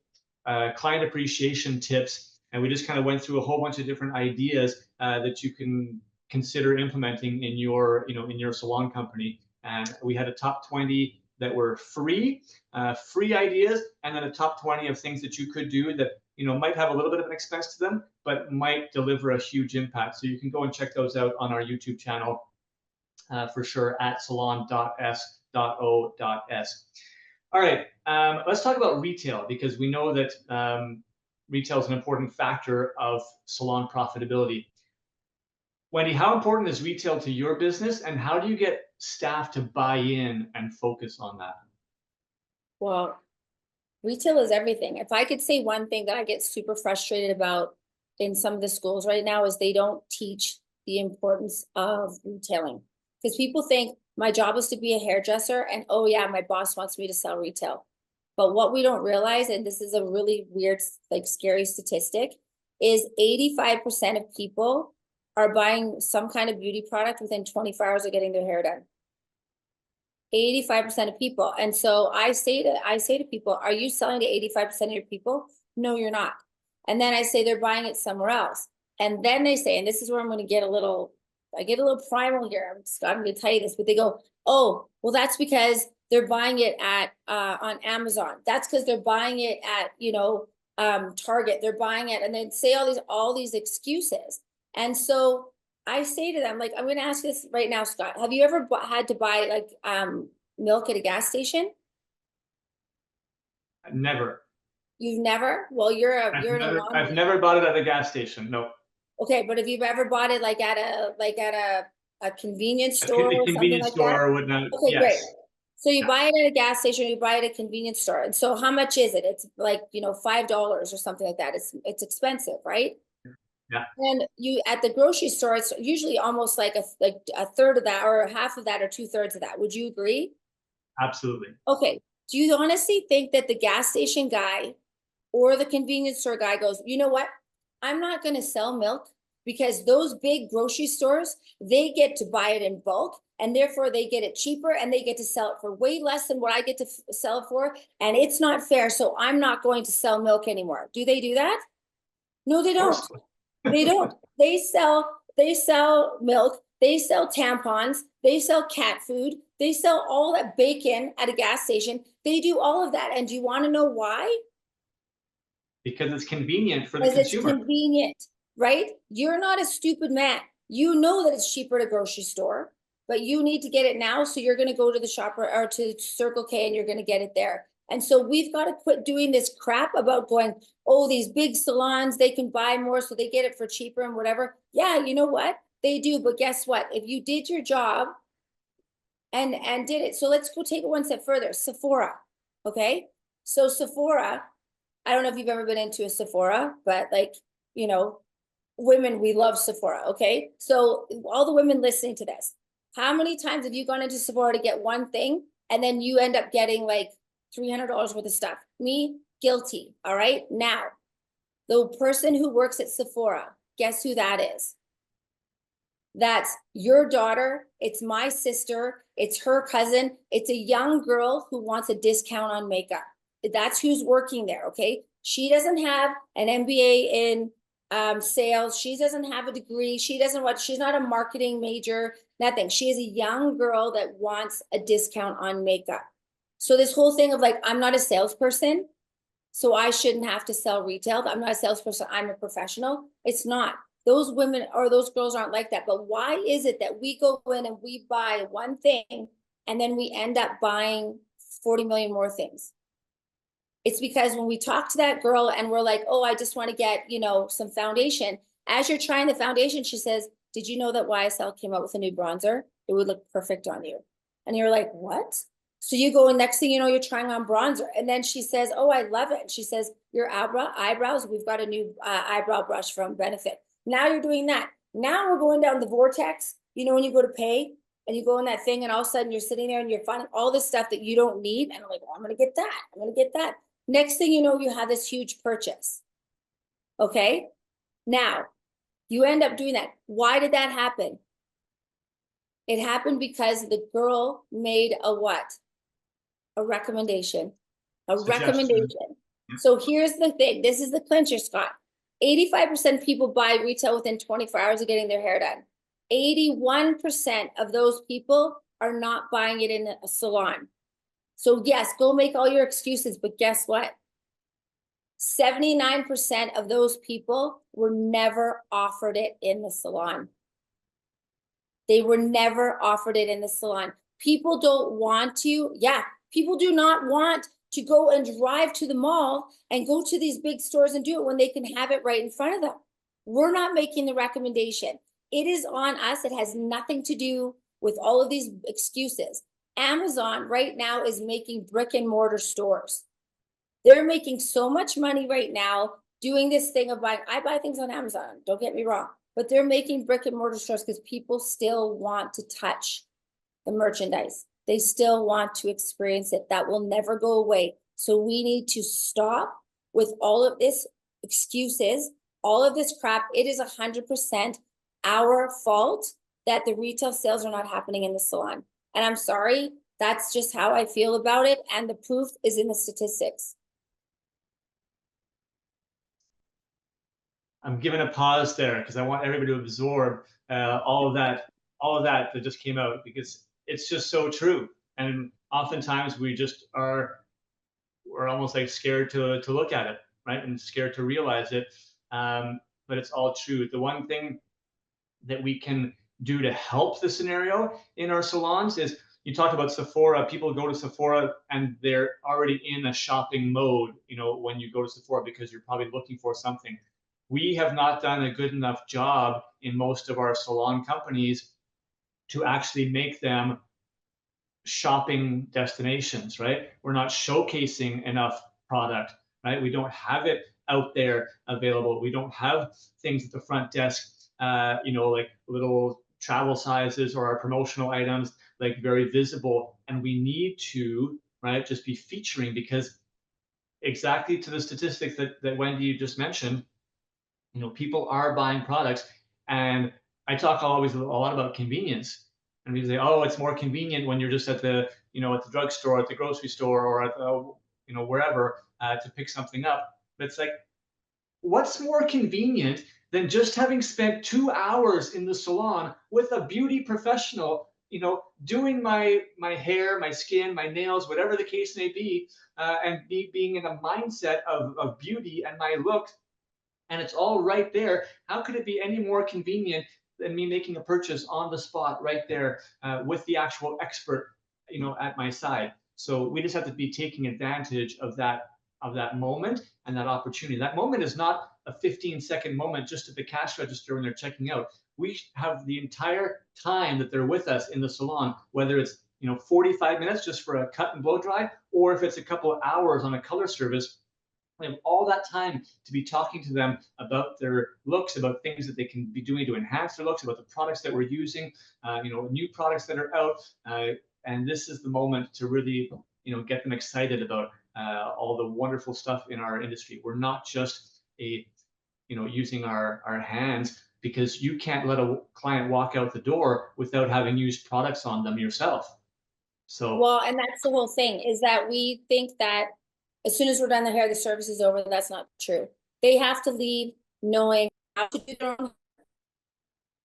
client appreciation tips, and we just kind of went through a whole bunch of different ideas that you can consider implementing in your salon company. And we had a top 20 that were free ideas, and then a top 20 of things that you could do that might have a little bit of an expense to them, but might deliver a huge impact. So you can go and check those out on our YouTube channel for sure at salon.s.o.s. All right, let's talk about retail, because we know that retail is an important factor of salon profitability. Wendy, how important is retail to your business, and how do you get staff to buy in and focus on that? Well, retail is everything. If I could say one thing that I get super frustrated about in some of the schools right now is they don't teach the importance of retailing. Because people think my job is to be a hairdresser and oh yeah, my boss wants me to sell retail. But what we don't realize, and this is a really weird, like scary statistic, is 85% of people are buying some kind of beauty product within 24 hours of getting their hair done. 85% of people. And so I say to people, are you selling to 85% of your people? No, you're not. And then I say they're buying it somewhere else. And then they say, and this is where I'm going to get I get a little primal here. I'm going to tell you this, but they go, oh, well, that's because they're buying it at on Amazon. That's because they're buying it at, Target. They're buying it, and then say all these excuses. And so I say to them, like, I'm going to ask this right now, Scott. Have you ever had to buy like milk at a gas station? Never. You've never? Well, you're an I've anomaly. never bought it at a gas station. No. Okay, but have you ever bought it like at a convenience store A or something convenience like that? store would not. Okay, great. Yes. So you Yeah. buy it at a gas station, you buy it at a convenience store. And so how much is it? It's like, $5 or something like that. It's expensive, right? Yeah. And you at the grocery store, it's usually almost like a third of that or half of that or two-thirds of that. Would you agree? Absolutely. Okay. Do you honestly think that the gas station guy or the convenience store guy goes, you know what? I'm not going to sell milk because those big grocery stores, they get to buy it in bulk and therefore they get it cheaper and they get to sell it for way less than what I get to sell it for. And it's not fair. So I'm not going to sell milk anymore. Do they do that? No, they Of don't. course. They don't. They sell milk, they sell tampons, they sell cat food, they sell all that bacon at a gas station. They do all of that. And do you want to know why? Because it's convenient for the Because it's consumer. convenient, right? You're not a stupid man. You know that it's cheaper at a grocery store, but you need to get it now. So you're going to go to the shopper or to Circle K and you're going to get it there. And so we've got to quit doing this crap about going, oh, these big salons, they can buy more so they get it for cheaper and whatever. Yeah, you know what? They do. But guess what? If you did your job and did it. So let's go take it one step further. Sephora. Okay. So Sephora, I don't know if you've ever been into a Sephora, but like, you know, women, we love Sephora. Okay. So all the women listening to this, how many times have you gone into Sephora to get one thing and then you end up getting like $300 worth of stuff? Me, guilty. All right. Now, the person who works at Sephora, guess who that is? That's your daughter. It's my sister. It's her cousin. It's a young girl who wants a discount on makeup. That's who's working there. Okay. She doesn't have an MBA in sales. She doesn't have a degree. She doesn't what, she's not a marketing major, nothing. She is a young girl that wants a discount on makeup. So this whole thing of like, I'm not a salesperson, so I shouldn't have to sell retail. I'm not a salesperson. I'm a professional. It's not. Those women or those girls aren't like that. But why is it that we go in and we buy one thing and then we end up buying 40 million more things? It's because when we talk to that girl and we're like, oh, I just want to get, some foundation. As you're trying the foundation, she says, did you know that YSL came out with a new bronzer? It would look perfect on you. And you're like, what? So you go and next thing you know, you're trying on bronzer. And then she says, oh, I love it. And she says, your eyebrows, we've got a new eyebrow brush from Benefit. Now you're doing that. Now we're going down the vortex. When you go to pay and you go in that thing and all of a sudden you're sitting there and you're finding all this stuff that you don't need. And I'm like, I'm going to get that. I'm going to get that. Next thing you know, you have this huge purchase. Okay. Now you end up doing that. Why did that happen? It happened because the girl made a what? A recommendation. A Suggestion. recommendation. So here's the thing. This is the clincher, Scott. 85% of people buy retail within 24 hours of getting their hair done. 81% of those people are not buying it in a salon. So yes, go make all your excuses, but guess what? 79% of those people were never offered it in the salon. They were never offered it in the salon. People don't want to, people do not want to go and drive to the mall and go to these big stores and do it when they can have it right in front of them. We're not making the recommendation. It is on us. It has nothing to do with all of these excuses. Amazon right now is making brick and mortar stores. They're making so much money right now doing this thing of buying. I buy things on Amazon, don't get me wrong, but they're making brick and mortar stores because people still want to touch the merchandise. They still want to experience it. That will never go away. So we need to stop with all of this excuses, all of this crap. It is 100% our fault that the retail sales are not happening in the salon. And I'm sorry, that's just how I feel about it. And the proof is in the statistics. I'm giving a pause there because I want everybody to absorb all of that just came out, because it's just so true. And oftentimes we're almost like scared to look at it, right? And scared to realize it. But it's all true. The one thing that we can do to help the scenario in our salons is, you talked about Sephora. People go to Sephora and they're already in a shopping mode, when you go to Sephora, because you're probably looking for something. We have not done a good enough job in most of our salon companies to actually make them shopping destinations, right? We're not showcasing enough product, right? We don't have it out there available. We don't have things at the front desk, like little travel sizes or our promotional items, like very visible. And we need to, right, just be featuring, because exactly to the statistics that Wendy just mentioned, People are buying products, and I talk always a lot about convenience. And we say, oh, it's more convenient when you're just at the, at the drugstore, at the grocery store, or at the, wherever to pick something up. But it's like, what's more convenient than just having spent 2 hours in the salon with a beauty professional, doing my hair, my skin, my nails, whatever the case may be, and me being in a mindset of beauty and my look, and it's all right there. How could it be any more convenient than me making a purchase on the spot right there with the actual expert, at my side? So we just have to be taking advantage of that moment and that opportunity. That moment is not a 15-second moment just at the cash register when they're checking out. We have the entire time that they're with us in the salon, whether it's 45 minutes just for a cut and blow dry, or if it's a couple of hours on a color service. We have all that time to be talking to them about their looks, about things that they can be doing to enhance their looks, about the products that we're using, new products that are out. And this is the moment to really, get them excited about all the wonderful stuff in our industry. We're not just using our hands, because you can't let a client walk out the door without having used products on them yourself. So, Well, and that's the whole thing, is that we think that as soon as we're done the hair, the service is over. That's not true. They have to leave knowing how to do their own.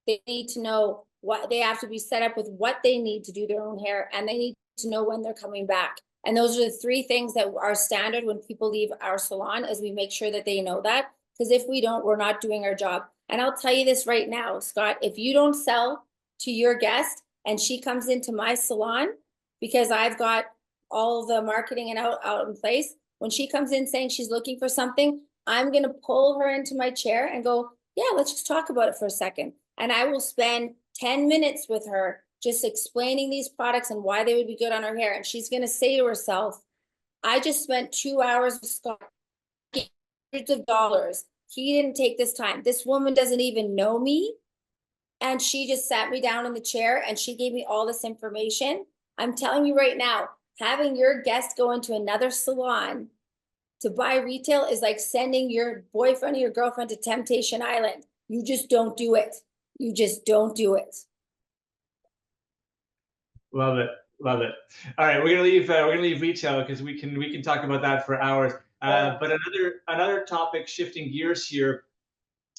They need to know what they have to be set up with, what they need to do their own hair, and they need to know when they're coming back. And those are the three things that are standard when people leave our salon, as we make sure that they know that. Because if we don't, we're not doing our job. And I'll tell you this right now, Scott, if you don't sell to your guest and she comes into my salon, because I've got all the marketing and out in place, when she comes in saying she's looking for something, I'm going to pull her into my chair and go, yeah, let's just talk about it for a second. And I will spend 10 minutes with her just explaining these products and why they would be good on her hair. And she's going to say to herself, I just spent 2 hours with Scott, hundreds of dollars. He didn't take this time. This woman doesn't even know me. And she just sat me down in the chair and she gave me all this information. I'm telling you right now, having your guest go into another salon to buy retail is like sending your boyfriend or your girlfriend to Temptation Island. You just don't do it. You just don't do it. Love it, love it. All right, we're gonna leave retail because we can talk about that for hours. But another topic, shifting gears here,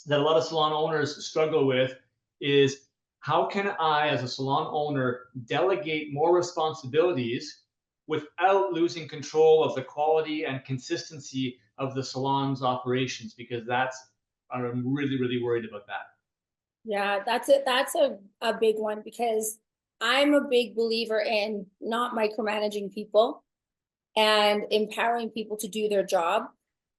that a lot of salon owners struggle with is, how can I, as a salon owner, delegate more responsibilities without losing control of the quality and consistency of the salon's operations? Because I'm really, really worried about that. Yeah, that's it. That's a big one, because I'm a big believer in not micromanaging people and empowering people to do their job.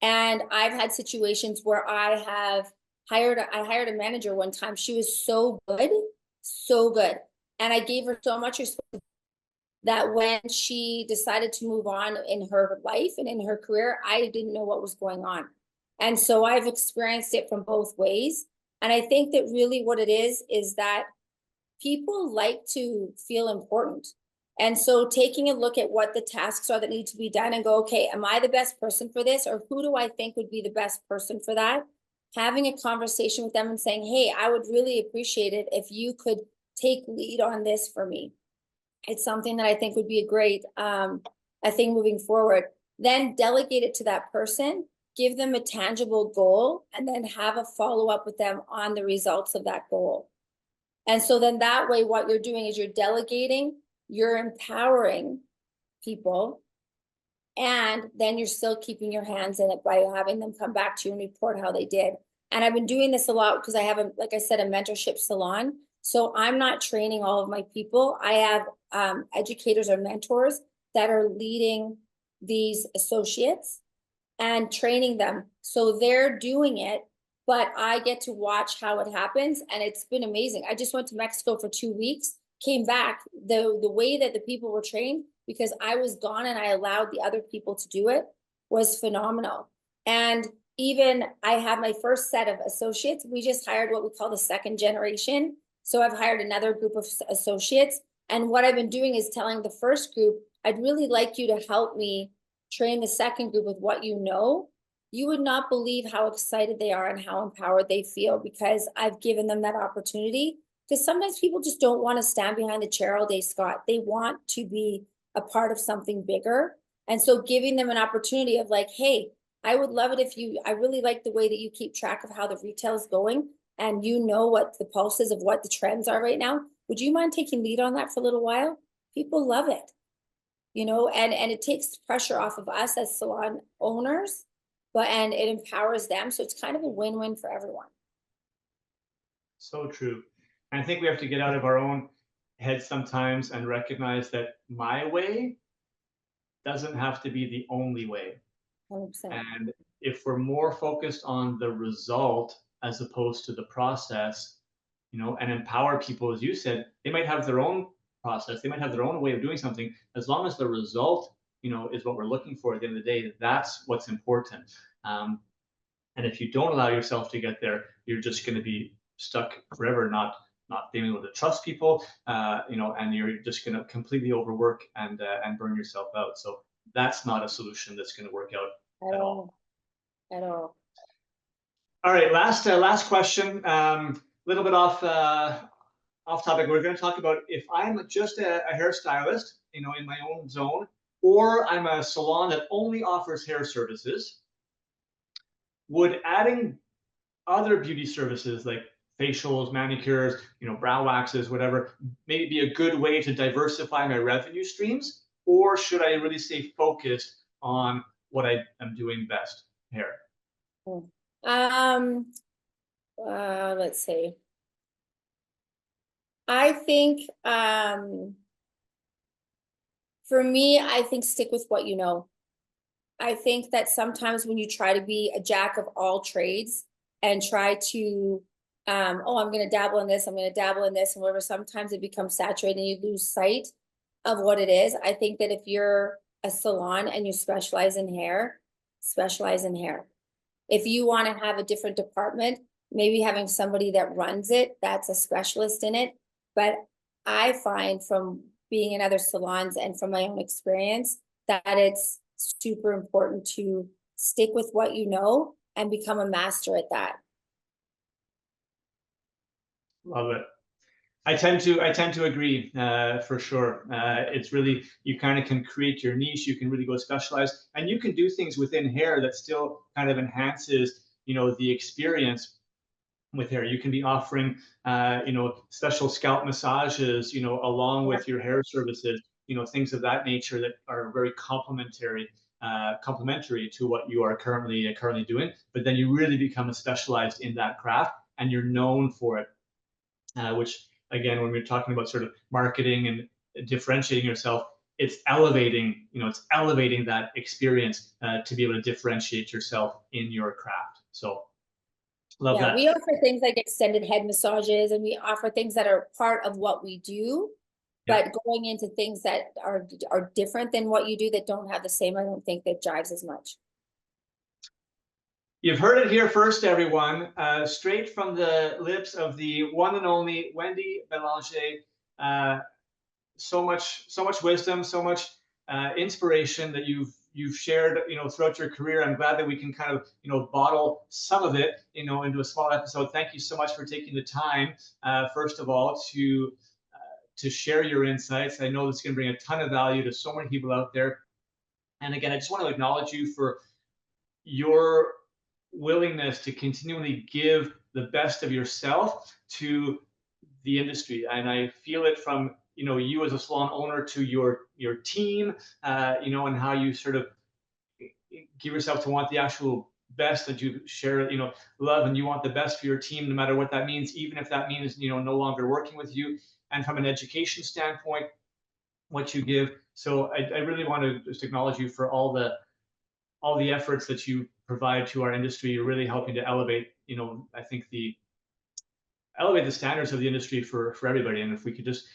And I've had situations where I hired a manager one time. She was so good, so good. And I gave her so much respect that when she decided to move on in her life and in her career, I didn't know what was going on. And so I've experienced it from both ways. And I think that really what it is that people like to feel important. And so taking a look at what the tasks are that need to be done and go, okay, am I the best person for this? Or who do I think would be the best person for that? Having a conversation with them and saying, hey, I would really appreciate it if you could take lead on this for me. It's something that I think would be a great a thing moving forward. Then delegate it to that person, give them a tangible goal, and then have a follow-up with them on the results of that goal. And so then that way, what you're doing is you're delegating, you're empowering people, and then you're still keeping your hands in it by having them come back to you and report how they did. And I've been doing this a lot because I have, like I said, a mentorship salon. So I'm not training all of my people. I have educators or mentors that are leading these associates and training them. So they're doing it, but I get to watch how it happens. And it's been amazing. I just went to Mexico for 2 weeks, came back, the way that the people were trained, because I was gone and I allowed the other people to do it, was phenomenal. And even I have my first set of associates. We just hired what we call the second generation. So I've hired another group of associates. And what I've been doing is telling the first group, I'd really like you to help me train the second group with what you know, you would not believe how excited they are and how empowered they feel because I've given them that opportunity. Because sometimes people just don't want to stand behind the chair all day, Scott. They want to be a part of something bigger. And so giving them an opportunity of like, hey, I would love it if you, I really like the way that you keep track of how the retail is going and you know what the pulse is of what the trends are right now. Would you mind taking lead on that for a little while? People love it, and it takes pressure off of us as salon owners, and it empowers them. So it's kind of a win-win for everyone. So true. And I think we have to get out of our own heads sometimes and recognize that my way doesn't have to be the only way. 100%. And if we're more focused on the result as opposed to the process, and empower people, as you said, they might have their own process, they might have their own way of doing something. As long as the result, is what we're looking for at the end of the day, that's what's important. And if you don't allow yourself to get there, you're just going to be stuck forever, not being able to trust people, and you're just going to completely overwork and burn yourself out. So that's not a solution that's going to work out at all. At all. All right, last question. Little bit off topic. We're going to talk about if I'm just a hairstylist, in my own zone, or I'm a salon that only offers hair services. Would adding other beauty services like facials, manicures, brow waxes, whatever, maybe be a good way to diversify my revenue streams? Or should I really stay focused on what I am doing best, hair? Let's see. I think, for me, I think stick with what you know. I think that sometimes when you try to be a jack of all trades and try to, oh, I'm going to dabble in this, I'm going to dabble in this, and whatever, sometimes it becomes saturated and you lose sight of what it is. I think that if you're a salon and you specialize in hair, specialize in hair. If you want to have a different department, maybe having somebody that runs it, that's a specialist in it. But I find from being in other salons and from my own experience that it's super important to stick with what you know and become a master at that. Love it. I tend to agree, for sure. It's really, you kind of can create your niche. You can really go specialized, and you can do things within hair that still kind of enhances, the experience with hair. You can be offering, special scalp massages, along with your hair services, things of that nature that are very complementary to what you are currently doing. But then you really become a specialized in that craft, and you're known for it, which again, when we're talking about sort of marketing and differentiating yourself, it's elevating that experience to be able to differentiate yourself in your craft. So love that. We offer things like extended head massages, and we offer things that are part of what we do, but going into things that are different than what you do, that don't have the same, I don't think that jives as much. You've heard it here first, everyone. Straight from the lips of the one and only Wendy Belanger. So much wisdom, so much inspiration that you've shared, throughout your career. I'm glad that we can kind of, bottle some of it, into a small episode. Thank you so much for taking the time, first of all, to share your insights. I know this is going to bring a ton of value to so many people out there. And again, I just want to acknowledge you for your willingness to continually give the best of yourself to the industry. And I feel it from, you as a salon owner to your team, and how you sort of give yourself to want the actual best, that you share, love, and you want the best for your team, no matter what that means, even if that means, no longer working with you. And from an education standpoint, what you give. So I really want to just acknowledge you for all the efforts that you provide to our industry. You're really helping to elevate, I think elevate the standards of the industry for everybody. And if we could just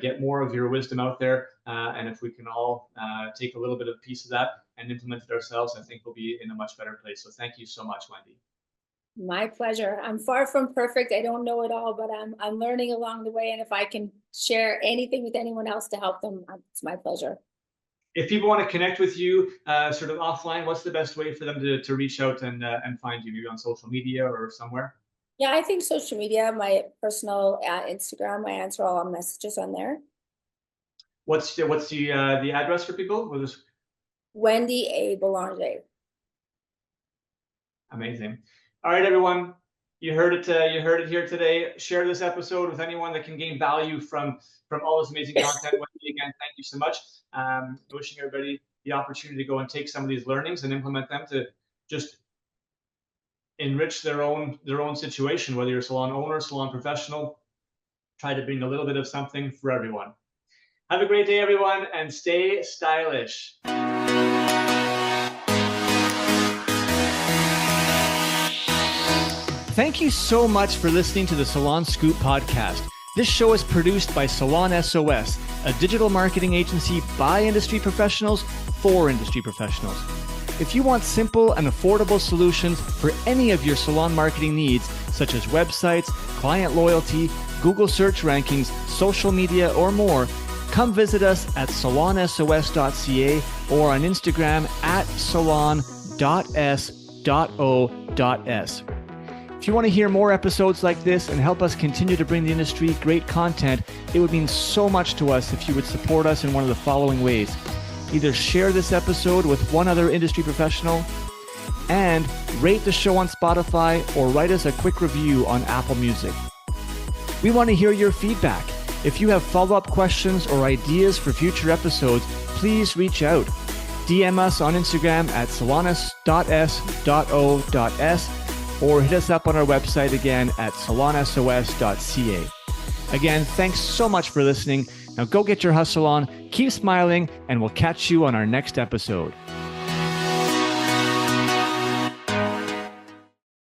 get more of your wisdom out there, and if we can all take a little bit of a piece of that and implement it ourselves, I think we'll be in a much better place. So thank you so much, Wendy. My pleasure. I'm far from perfect. I don't know it all, but I'm learning along the way. And if I can share anything with anyone else to help them, it's my pleasure. If people want to connect with you sort of offline, what's the best way for them to reach out and find you? Maybe on social media or somewhere? Yeah, I think social media, my personal Instagram, I answer all our messages on there. What's the address for people? Wendy A. Belanger. Amazing. All right, everyone. You heard it. You heard it here today. Share this episode with anyone that can gain value from all this amazing content. Wendy, again, thank you so much. Wishing everybody the opportunity to go and take some of these learnings and implement them to just enrich their own situation. Whether you're a salon owner, salon professional, try to bring a little bit of something for everyone. Have a great day, everyone, and stay stylish. Thank you so much for listening to the Salon Scoop podcast. This show is produced by Salon S.O.S, a digital marketing agency by industry professionals for industry professionals. If you want simple and affordable solutions for any of your salon marketing needs, such as websites, client loyalty, Google search rankings, social media, or more, come visit us at salonsos.ca or on Instagram at salon.s.o.s. If you want to hear more episodes like this and help us continue to bring the industry great content, it would mean so much to us if you would support us in one of the following ways. Either share this episode with one other industry professional and rate the show on Spotify or write us a quick review on Apple Music. We want to hear your feedback. If you have follow-up questions or ideas for future episodes, please reach out. DM us on Instagram at salonus.s.o.s or hit us up on our website again at salonsos.ca. Again, thanks so much for listening. Now go get your hustle on, keep smiling, and we'll catch you on our next episode.